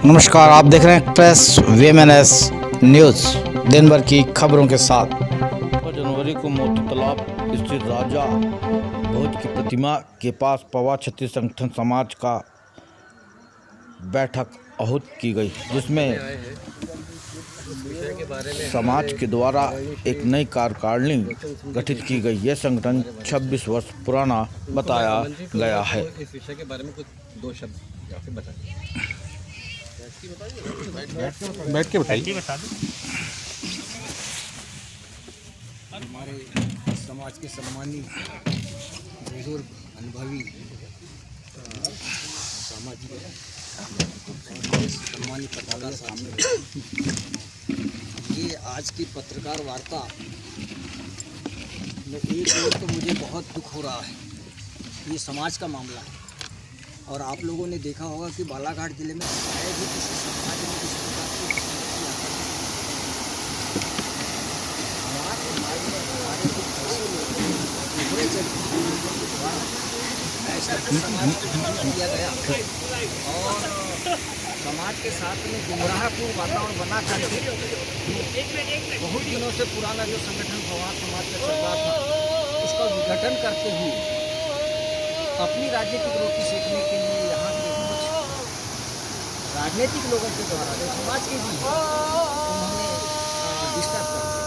नमस्कार, आप देख रहे हैं एक्सप्रेस वीएमएनएस न्यूज़। दिन भर की खबरों के साथ। 2 जनवरी को मोती तालाब स्थित राजा भोज की प्रतिमा के पास पवार क्षत्रिय संगठन समाज का बैठक आहूत की गई, जिसमें समाज के द्वारा एक नई कार्यकारिणी गठित की गई। यह संगठन 26 वर्ष पुराना बताया गया है। इस विषय के बारे में कुछ 2 शब्द आपसे बताइए। बैठ के बताइए। हमारे समाज के सम्मानी बुजुर्ग अनुभवी सामाजिक सम्मानी पत्रकार साहब, ये आज की पत्रकार वार्ता में एक ओर तो मुझे बहुत दुख हो रहा है। ये समाज का मामला है और आप लोगों ने देखा होगा कि बालाघाट जिले में शायद ही किसी समाज में किसी प्रकार की किया गया और समाज के साथ में गुमराहपूर्ण वातावरण बना करके बहुत दिनों से पुराना जो संगठन पवार समाज का चल रहा था, उसका विघटन करते हुए अपनी राजनीतिक रोटी सेकने के लिए यहाँ के कुछ राजनीतिक लोगों के द्वारा जो समाज के भी उन्होंने डिस्टर्ब कर दिया।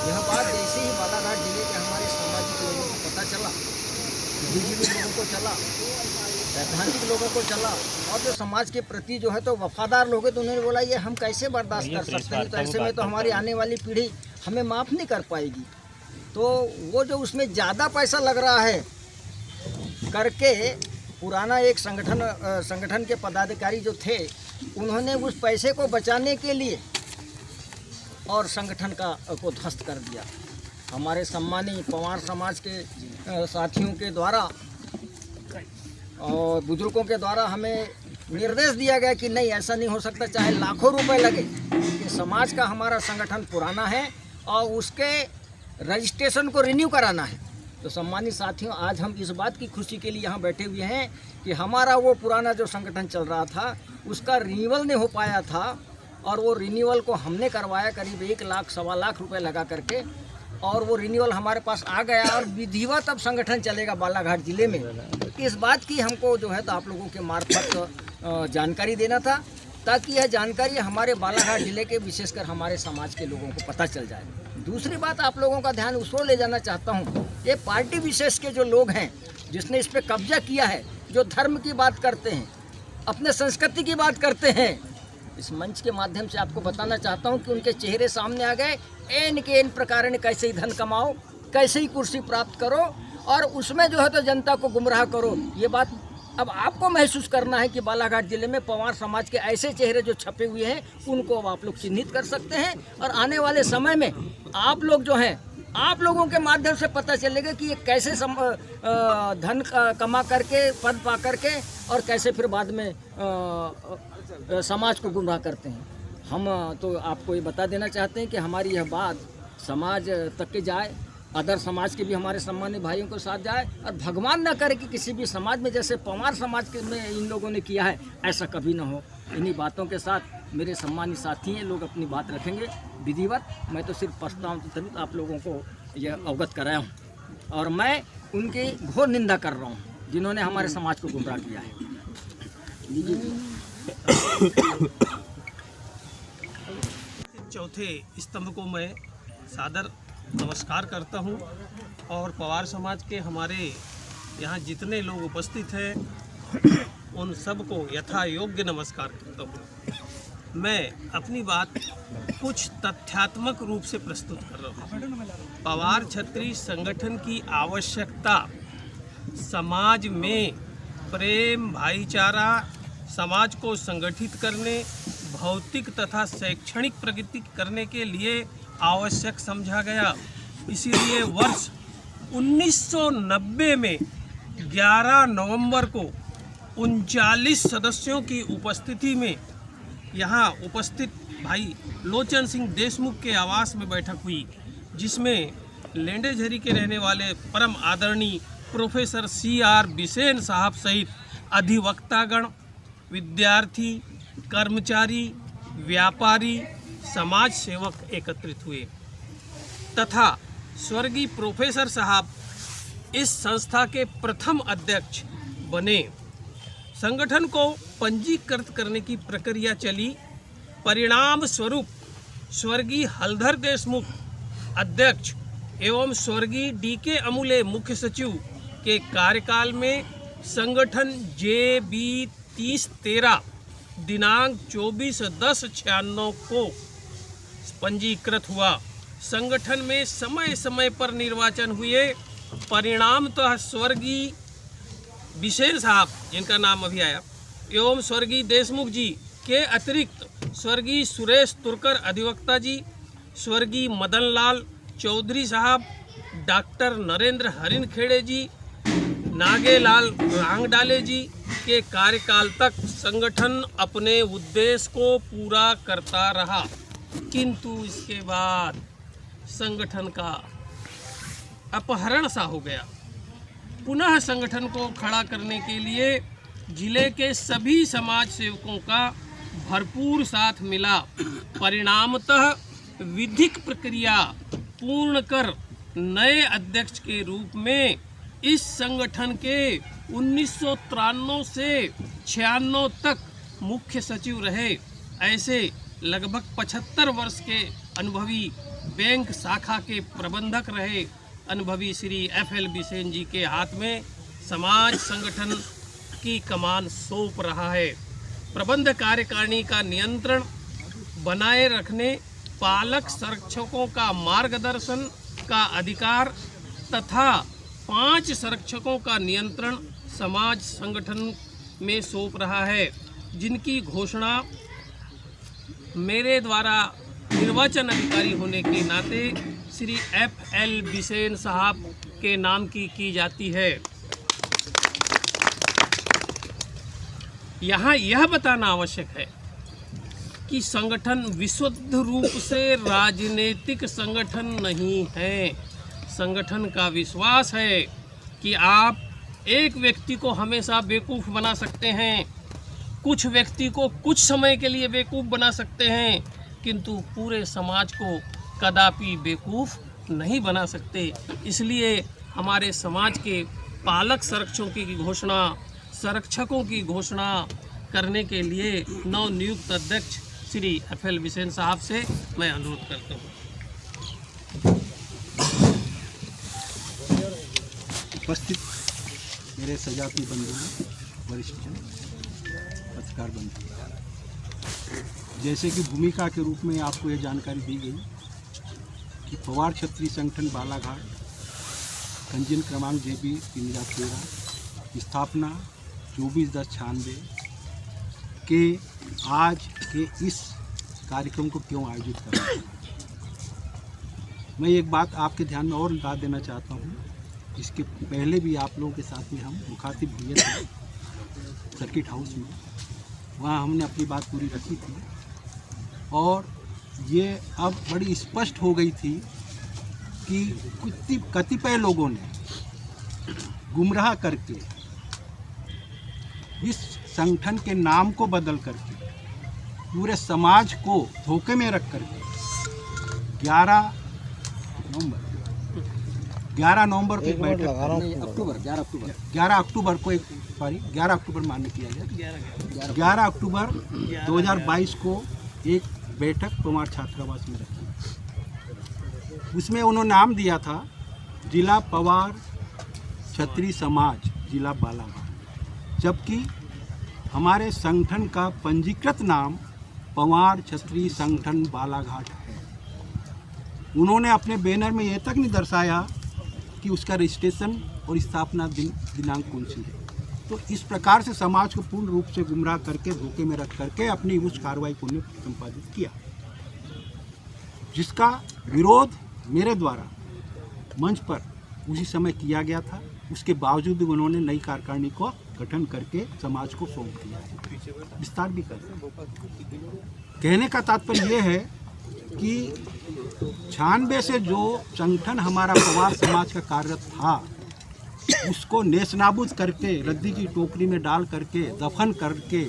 यह बात जैसे ही बालाघाट जिले के हमारे सामाजिक लोगों को पता चला, बुजुर्ग लोगों को चला, सैद्धांतिक लोगों को चला और जो समाज के प्रति जो है तो वफादार लोग हैं, तो उन्होंने बोला ये हम कैसे बर्दाश्त कर सकते हैं, तो ऐसे में तो हमारी आने वाली पीढ़ी हमें माफ़ नहीं कर पाएगी। तो वो जो उसमें ज़्यादा पैसा लग रहा है करके पुराना एक संगठन के पदाधिकारी जो थे, उन्होंने उस पैसे को बचाने के लिए और संगठन को ध्वस्त कर दिया। हमारे सम्मानी पवार समाज के साथियों के द्वारा और बुजुर्गों के द्वारा हमें निर्देश दिया गया कि नहीं, ऐसा नहीं हो सकता, चाहे लाखों रुपए लगे, कि समाज का हमारा संगठन पुराना है और उसके रजिस्ट्रेशन को रिन्यू कराना है। तो सम्मानित साथियों, आज हम इस बात की खुशी के लिए यहाँ बैठे हुए हैं कि हमारा वो पुराना जो संगठन चल रहा था उसका रिन्यूअल नहीं हो पाया था और वो रिन्यूअल को हमने करवाया करीब 1 लाख सवा लाख रुपए लगा करके, और वो रिन्यूअल हमारे पास आ गया और विधिवत अब संगठन चलेगा बालाघाट जिले में। इस बात की हमको जो है तो आप लोगों के मार्फत जानकारी देना था, ताकि यह जानकारी हमारे बालाघाट जिले के विशेषकर हमारे समाज के लोगों को पता चल जाए। दूसरी बात आप लोगों का ध्यान उस ओर ले जाना चाहता हूँ, ये पार्टी विशेष के जो लोग हैं जिसने इस पर कब्जा किया है, जो धर्म की बात करते हैं, अपने संस्कृति की बात करते हैं, इस मंच के माध्यम से आपको बताना चाहता हूँ कि उनके चेहरे सामने आ गए। एन के एन प्रकार ने कैसे ही धन कमाओ, कैसे ही कुर्सी प्राप्त करो और उसमें जो है तो जनता को गुमराह करो। ये बात अब आपको महसूस करना है कि बालाघाट जिले में पवार समाज के ऐसे चेहरे जो छपे हुए हैं उनको अब आप लोग चिन्हित कर सकते हैं और आने वाले समय में आप लोग जो हैं, आप लोगों के माध्यम से पता चलेगा कि ये कैसे धन कमा करके, पद पा करके और कैसे फिर बाद में समाज को गुमराह करते हैं। हम तो आपको ये बता देना चाहते हैं कि हमारी यह बात समाज तक के जाए, अदर समाज के भी हमारे सम्मानित भाइयों के साथ जाए और भगवान न करे कि किसी भी समाज में जैसे पवार समाज के में इन लोगों ने किया है ऐसा कभी ना हो। इन्हीं बातों के साथ मेरे सम्मानित साथी हैं, लोग अपनी बात रखेंगे विधिवत। मैं तो सिर्फ प्रस्ताव तभी आप लोगों को यह अवगत कराया हूँ और मैं उनकी घोर निंदा कर रहा हूँ जिन्होंने हमारे समाज को गुमराह किया है। चौथे स्तंभ को मैं सादर नमस्कार करता हूं और पवार समाज के हमारे यहाँ जितने लोग उपस्थित हैं उन सबको यथा योग्य नमस्कार करता हूं। मैं अपनी बात कुछ तथ्यात्मक रूप से प्रस्तुत कर रहा हूं। पवार क्षत्रिय संगठन की आवश्यकता समाज में प्रेम, भाईचारा, समाज को संगठित करने, भौतिक तथा शैक्षणिक प्रगति करने के लिए आवश्यक समझा गया। इसीलिए वर्ष 1990 में 11 नवंबर को 39 सदस्यों की उपस्थिति में यहाँ उपस्थित भाई लोचन सिंह देशमुख के आवास में बैठक हुई, जिसमें लेंडेझरी के रहने वाले परम आदरणीय प्रोफेसर CR बिसेन साहब सहित अधिवक्तागण, विद्यार्थी, कर्मचारी, व्यापारी, समाज सेवक एकत्रित हुए तथा स्वर्गीय प्रोफेसर साहब इस संस्था के प्रथम अध्यक्ष बने। संगठन को पंजीकृत करने की प्रक्रिया चली। परिणाम स्वरूप स्वर्गीय हलधर देशमुख अध्यक्ष एवं स्वर्गीय DK अमूले मुख्य सचिव के कार्यकाल में संगठन JB 3013 दिनांक 24/10/96 को पंजीकृत हुआ। संगठन में समय समय पर निर्वाचन हुए। परिणामतः स्वर्गीय बिसेन साहब, जिनका नाम अभी आया, एवं स्वर्गीय देशमुख जी के अतिरिक्त स्वर्गीय सुरेश तुरकर अधिवक्ता जी, स्वर्गीय मदन लाल चौधरी साहब, डॉक्टर नरेंद्र हरिनखेड़े जी, नागेलाल रांगडाले जी के कार्यकाल तक संगठन अपने उद्देश्य को पूरा करता रहा। किंतु इसके बाद संगठन का अपहरण सा हो गया। पुनः संगठन को खड़ा करने के लिए जिले के सभी समाज सेवकों का भरपूर साथ मिला। परिणामतः विधिक प्रक्रिया पूर्ण कर नए अध्यक्ष के रूप में इस संगठन के 1993 से 96 तक मुख्य सचिव रहे। ऐसे लगभग 75 वर्ष के अनुभवी बैंक शाखा के प्रबंधक रहे अनुभवी श्री FL बिसेन जी के हाथ में समाज संगठन की कमान सौंप रहा है। प्रबंध कार्यकारिणी का नियंत्रण बनाए रखने, पालक संरक्षकों का मार्गदर्शन का अधिकार तथा 5 संरक्षकों का नियंत्रण समाज संगठन में सौंप रहा है, जिनकी घोषणा मेरे द्वारा निर्वाचन अधिकारी होने के नाते श्री FL बिसेन साहब के नाम की जाती है। यहाँ यह बताना आवश्यक है कि संगठन विशुद्ध रूप से राजनीतिक संगठन नहीं है। संगठन का विश्वास है कि आप एक व्यक्ति को हमेशा बेवकूफ़ बना सकते हैं, कुछ व्यक्ति को कुछ समय के लिए बेवकूफ़ बना सकते हैं, किंतु पूरे समाज को कदापि बेवकूफ़ नहीं बना सकते। इसलिए हमारे समाज के पालक संरक्षकों की घोषणा करने के लिए नवनियुक्त अध्यक्ष श्री FL बिसेन साहब से मैं अनुरोध करता हूँ। उपस्थित मेरे सजाती बंधुओं, वरिष्ठ पत्रकार बंधु, जैसे कि भूमिका के रूप में आपको यह जानकारी दी गई कि पवार क्षत्रिय संगठन बालाघाट, पंजीयन क्रमांक JB 3013, स्थापना 24/10/96 के आज के इस कार्यक्रम को क्यों आयोजित कर रहा है। मैं एक बात आपके ध्यान में और ला देना चाहता हूँ। इसके पहले भी आप लोगों के साथ में हम मुखातिब हुए थे सर्किट हाउस में, वहाँ हमने अपनी बात पूरी रखी थी और ये अब बड़ी स्पष्ट हो गई थी कि कतिपय लोगों ने गुमराह करके इस संगठन के नाम को बदल करके पूरे समाज को धोखे में रख करके 11 नवंबर को एक बैठक 11 अक्टूबर को 11 अक्टूबर मान्य किया गया। 11 अक्टूबर 2022 को एक बैठक पवार छात्रावास में रखी। उसमें उन्होंने नाम दिया था जिला पवार क्षत्रिय समाज जिला बालाघाट, जबकि हमारे संगठन का पंजीकृत नाम पवार क्षत्रिय संगठन बालाघाट है। उन्होंने अपने बैनर में यह तक नहीं दर्शाया कि उसका रजिस्ट्रेशन और स्थापना दिनांक कौन सी है। तो इस प्रकार से समाज को पूर्ण रूप से गुमराह करके धोखे में रख करके अपनी उस कार्रवाई को उन्होंने संपादित किया, जिसका विरोध मेरे द्वारा मंच पर उसी समय किया गया था। उसके बावजूद उन्होंने नई कार्यकारिणी को गठन करके समाज को सौंप दिया, विस्तार भी कर। कहने का तात्पर्य यह है कि 96 से जो संगठन हमारा पवार समाज का कार्यरत था उसको नेस्तनाबूद करके रद्दी की टोकरी में डाल करके दफन करके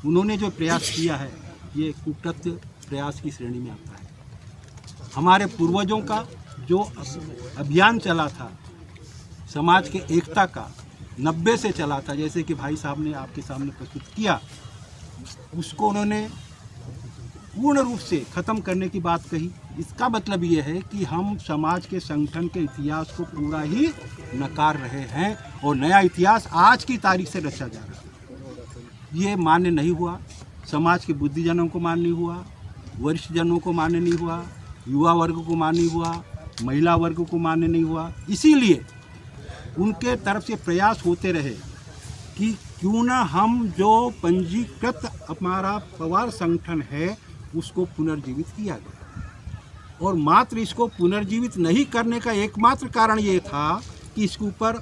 उन्होंने जो प्रयास किया है ये कुकृत्य प्रयास की श्रेणी में आता है। हमारे पूर्वजों का जो अभियान चला था समाज के एकता का 90 से चला था, जैसे कि भाई साहब ने आपके सामने प्रस्तुत किया, उसको उन्होंने पूर्ण रूप से ख़त्म करने की बात कही। इसका मतलब ये है कि हम समाज के संगठन के इतिहास को पूरा ही नकार रहे हैं और नया इतिहास आज की तारीख से रचा जा रहा है। ये मान्य नहीं हुआ, समाज के बुद्धिजनों को मान्य नहीं हुआ, वरिष्ठ जनों को मान्य नहीं हुआ, युवा वर्ग को मान्य नहीं हुआ, महिला वर्ग को मान्य नहीं हुआ। इसीलिए उनके तरफ से प्रयास होते रहे कि क्यों ना हम जो पंजीकृत हमारा पवार संगठन है उसको पुनर्जीवित किया गया। और मात्र इसको पुनर्जीवित नहीं करने का एकमात्र कारण ये था कि इसके ऊपर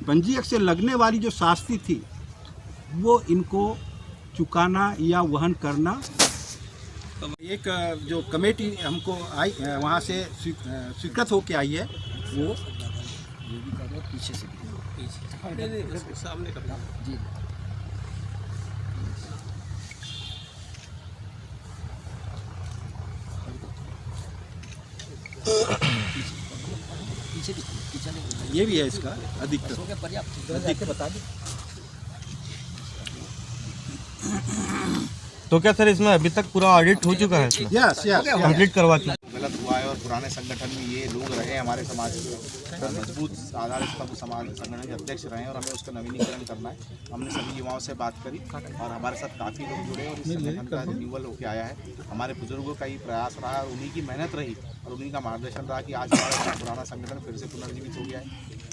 पंजीयक से लगने वाली जो शास्ति थी वो इनको चुकाना या वहन करना। एक जो कमेटी हमको आई वहाँ से स्वीकृत होके आई है वो पीछे से सामने का जी पीछे ये भी है इसका अधिकतर पर्याप्त बता दें। तो क्या सर इसमें अभी तक पूरा ऑडिट हो चुका है? यस यस कंप्लीट करवा चुका? गलत हुआ है और पुराने संगठन में ये लोग रहे हमारे समाज के मजबूत आधार स्तंभ समाज संगठन के अध्यक्ष रहे और हमें उसका नवीनीकरण करना है। हमने सभी युवाओं से बात करी और हमारे साथ काफ़ी लोग जुड़े और इस संगठन का रिन्यूअल होकर आया है। हमारे बुजुर्गों का ही प्रयास रहा और उन्हीं की मेहनत रही और उन्हीं का मार्गदर्शन रहा कि आज हमारा पुराना संगठन फिर से पुनर्जीवित हो गया है।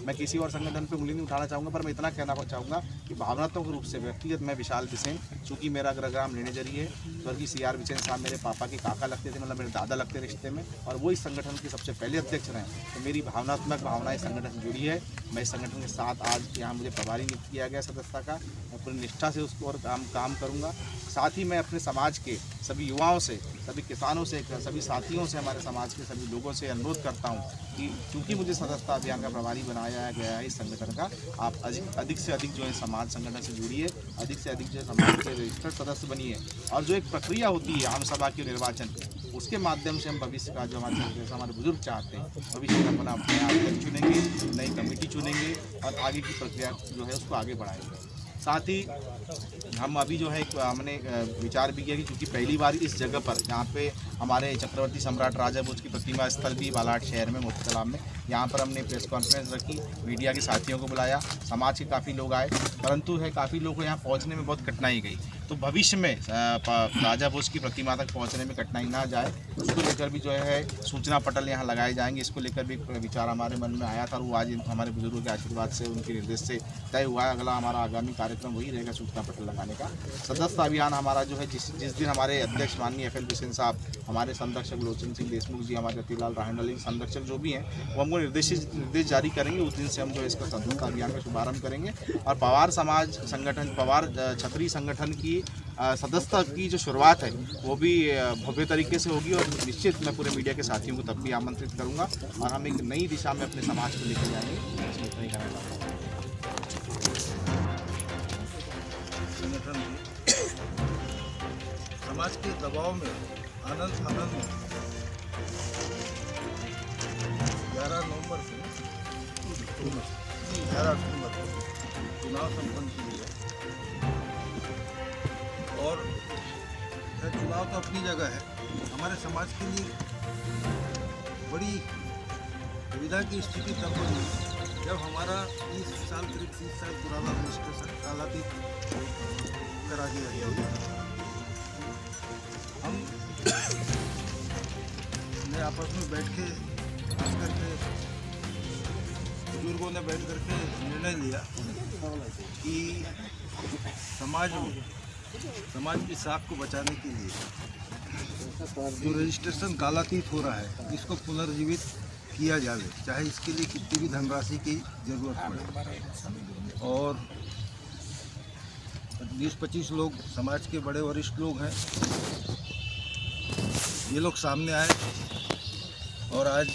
मैं किसी और संगठन पे उंगली नहीं उठाना चाहूँगा, पर मैं इतना कहना चाहूँगा कि भावनात्मक रूप से व्यक्तिगत मैं विशाल बिसेन, चूँकि मेरा अग्रगाम लेनेजर ही है, स्वर्गीय CR बिसेन साहब मेरे पापा के काका लगते थे, मतलब मेरे दादा लगते रिश्ते में, और वो इस संगठन के सबसे पहले अध्यक्ष रहे। तो मेरी भावनात्मक भावना इस संगठन से जुड़ी है। मैं इस संगठन के साथ आज यहाँ मुझे प्रभारी नियुक्त किया गया सदस्यता का, मैं पूरी निष्ठा से उसको और काम करूँगा। साथ ही मैं अपने समाज के सभी युवाओं से, सभी किसानों से, सभी साथियों से, हमारे समाज के सभी लोगों से अनुरोध करता हूं कि चूंकि मुझे सदस्यता अभियान का प्रभारी बनाया गया है इस संगठन का, आप अधिक से अधिक जो है समाज संगठन से जुड़िए, अधिक से अधिक जो है समाज के रजिस्टर्ड सदस्य बनिए और जो एक प्रक्रिया होती है आम सभा के निर्वाचन, उसके माध्यम से हम भविष्य का जो हमारे बुजुर्ग चाहते हैं, भविष्य का अपना अध्यक्ष चुनेंगे, नई कमेटी चुनेंगे और आगे की प्रक्रिया जो है उसको आगे बढ़ाएंगे। साथ ही हम अभी जो है हमने विचार भी किया कि क्योंकि पहली बार इस जगह पर जहाँ पे हमारे चक्रवर्ती सम्राट राजा भोज की प्रतिमा स्थल भी बालाघाट शहर में मोती तालाब में, यहाँ पर हमने प्रेस कॉन्फ्रेंस रखी, मीडिया के साथियों को बुलाया, समाज के काफ़ी लोग आए, परंतु है काफ़ी लोगों को यहाँ पहुँचने में बहुत कठिनाई गई। तो भविष्य में राजा भोज की प्रतिमा तक पहुँचने में कठिनाई ना जाए, उसको लेकर भी जो है सूचना पटल यहाँ लगाए जाएंगे। इसको लेकर भी विचार हमारे मन में आया था और वो आज हमारे बुजुर्गों के आशीर्वाद से, उनके निर्देश से तय हुआ है। अगला हमारा आगामी कार्यक्रम वही रहेगा, सूचना पटल लगाने का। सदस्यता अभियान हमारा जो है जिस दिन हमारे अध्यक्ष माननीय FL बिसेन साहब, हमारे संरक्षक लोचन सिंह देशमुख जी, हमारे रतिलाल राहंडली संरक्षक जो भी हैं, वो हमको निर्देश जारी करेंगे। उस दिन से हम जो है इसका सदस्यता अभियान का शुभारंभ करेंगे और पवार समाज संगठन, पवार छतरी संगठन की सदस्यता की जो शुरुआत है वो भी भव्य तरीके से होगी और निश्चित मैं पूरे मीडिया के साथियों को तब भी आमंत्रित करूंगा और हम एक नई दिशा में अपने समाज को लेकर जाएंगे। संगठन समाज के दबाव में आनंद 11 नवंबर से 11 अक्टूबर को चुनाव संपन्न किए और चुनाव तो अपनी जगह है, हमारे समाज के लिए बड़ी दुविधा की स्थिति तब बनी जब हमारा 30 साल करीब 30 साल पुराना रजिस्ट्रेशन कालातीत करा दिया गया। हम ने आपस में बैठ के बुजुर्गों ने बैठ करके निर्णय लिया कि समाज की साख को बचाने के लिए जो रजिस्ट्रेशन कालातीत हो रहा है इसको पुनर्जीवित किया जाए, चाहे इसके लिए कितनी भी धनराशि की जरूरत पड़े। और 20-25 लोग समाज के बड़े वरिष्ठ लोग हैं ये लोग सामने आए और आज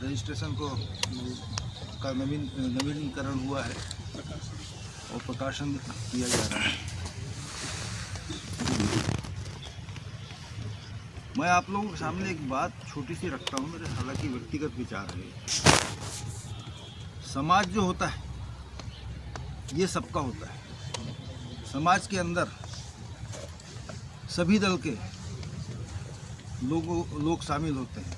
रजिस्ट्रेशन का नवीनीकरण हुआ है और प्रकाशन किया जा रहा है। मैं आप लोगों के सामने एक बात छोटी सी रखता हूँ, मेरे हालांकि व्यक्तिगत विचार है। समाज जो होता है ये सबका होता है। समाज के अंदर सभी दल के लोग शामिल होते हैं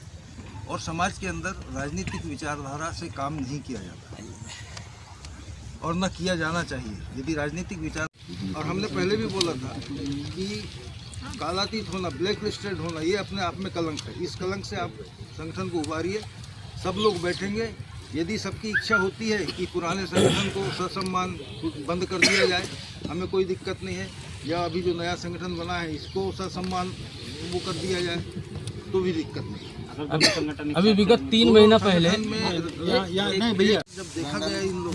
और समाज के अंदर राजनीतिक विचारधारा से काम नहीं किया जाता और न किया जाना चाहिए। यदि राजनीतिक विचार, और हमने पहले भी बोला था कि कालातीत होना, ब्लैक लिस्टेड होना, ये अपने आप में कलंक है। इस कलंक से आप संगठन को उबारिए। सब लोग बैठेंगे। यदि सबकी इच्छा होती है कि पुराने संगठन को ससम्मान बंद कर दिया जाए, हमें कोई दिक्कत नहीं है। या अभी जो नया संगठन बना है इसको ससम्मान वो कर दिया जाए तो भी दिक्कत नहीं। अभी विगत 3 महीना पहले नहीं भैया, जब देखा गया इन लोगों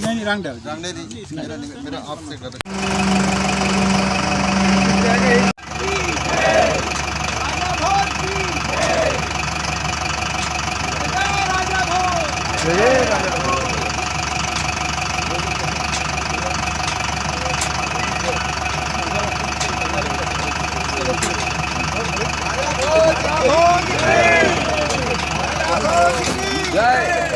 जय